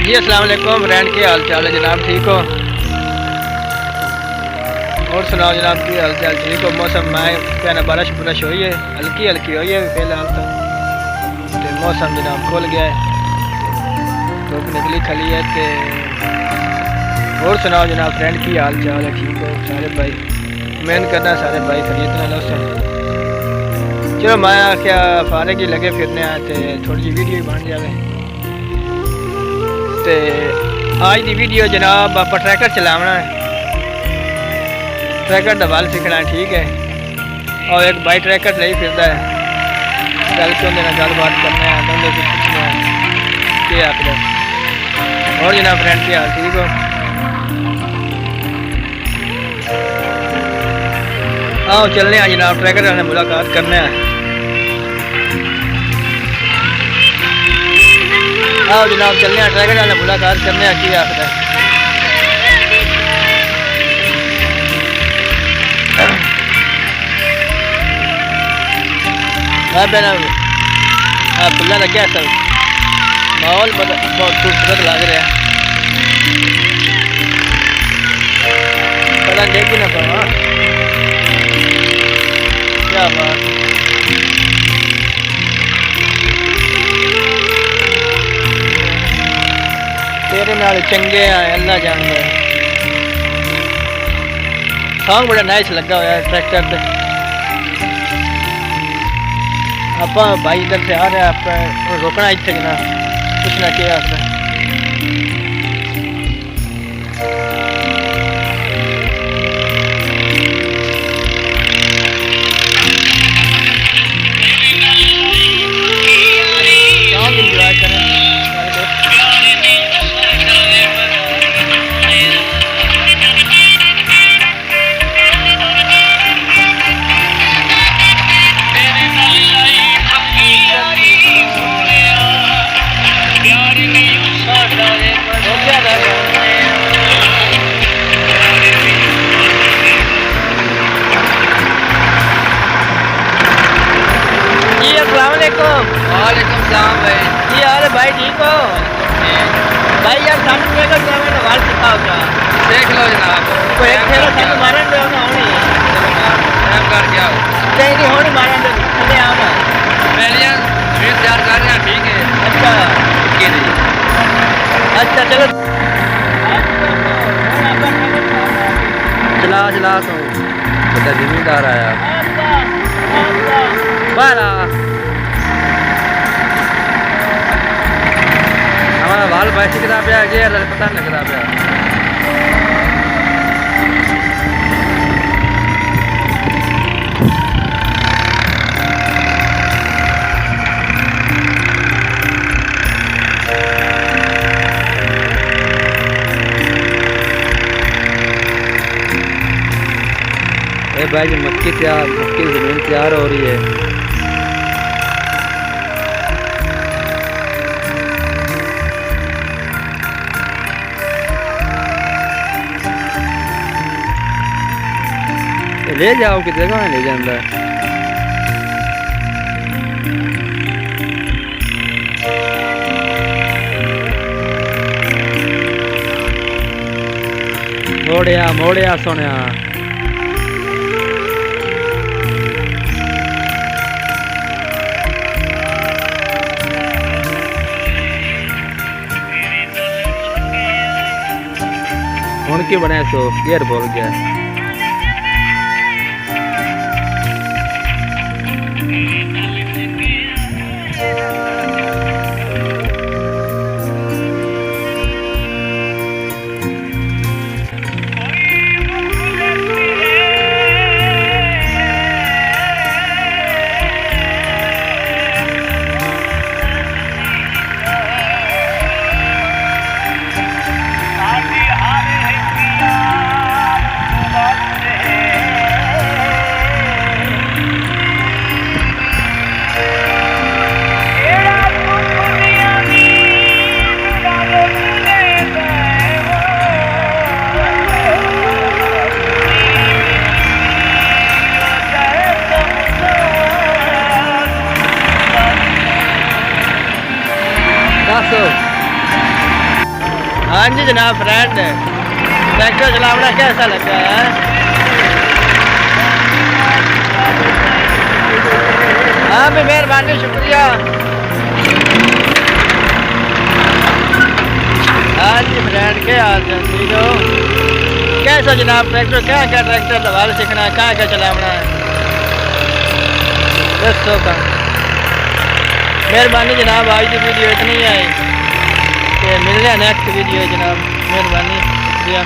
जी अस्सलाम वालेकुम फ्रेंड, के हाल चाल है जनाब? ठीक हो? और सुनाओ जनाब, की हाल चाल? ठीक हो? मौसम में क्या ना, बारिश बुरश हुई है, हल्की हल्की हुई है फिलहाल तो मौसम जनाब खुल गया है, धूप निकली खली है तो। और सुनाओ जनाब फ्रेंड, की हाल चाल है? ठीक हो सारे भाई? मेहनत करना सारे भाई, खरीदना दोस्तों। चलो मैं क्या फारे की लगे फिरने आए थे, थोड़ी जी वीडियो बन जाए तो। आज की वीडियो जनाब आप ट्रैकर चलावना है, ट्रैकर का बल सीखना है, ठीक है। और एक भाई ट्रैकर नहीं फिरता है, गल के उन्हें गलबात करने दोनों से पूछना है क्या आखिर। और जनाब फ्रेंड की हाल ठीक हो? आओ चलने हैं जनाब, ट्रैकर वाले मुलाकात करने हैं। आओ जनाब चलने हैं, ट्रैकर वाले मुलाकात करने हैं क्या आखिर। खुला था क्या सब माहौल बहुत खूबसूरत लग रहा है, पता देखी ना पावा क्या बात। तेरे नाल चंगे हैं अल्लाह जानदा है। सॉन्ग बड़ा नाइस लगा हुआ है ट्रैक्टर पे। आप भाई इधर से आ रहे हैं, आप रोकना इतने ना कुछ ना किया आपने। एंजॉय करें वालेकुम सलाम भाई। जी यार भाई ठीक हो? भाई यार सामने ट्रैकर चलाने का वाल सीखा होगा, देख लो जनाब, कोई एक फेरा सामने मारन दे ना होनी टाइम कर क्या हो नहीं नहीं होनी मारन दे चले आना पहलियां फिर तैयार कर रहे हैं, ठीक है। अच्छा के नहीं अच्छा चलो चला चला तो बता जिम्मेदार आया बाला हमारा बाल पैसे किताब पे आ गया, पता नहीं किताब पे भाई जी मक्की ज़मीन तैयार हो रही है। ले जाओ कि जगह ले जाता मोड़िया मोड़िया सोनिया ਹੁਣ ਕੀ ਬਣਿਆ ਸੋ ਗੇਅਰ ਬੋਲ ਗਿਆ। हाँ जी जनाब फ्रेंड, ट्रैक्टर चलाना कैसा लगा है? हाँ भी मेहरबानी, शुक्रिया। हाँ जी फ्रेंड, क्या हाल है? ठीक हो? कैसा जनाब ट्रैक्टर? क्या क्या ट्रैक्टर दवाल सीखना है, कहाँ क्या चलाना है? दसो का मेहरबानी जनाब। आज की वीडियो इतनी है कि मिलने नेक्स्ट वीडियो जनाब। मेहरबानी, शुक्रिया।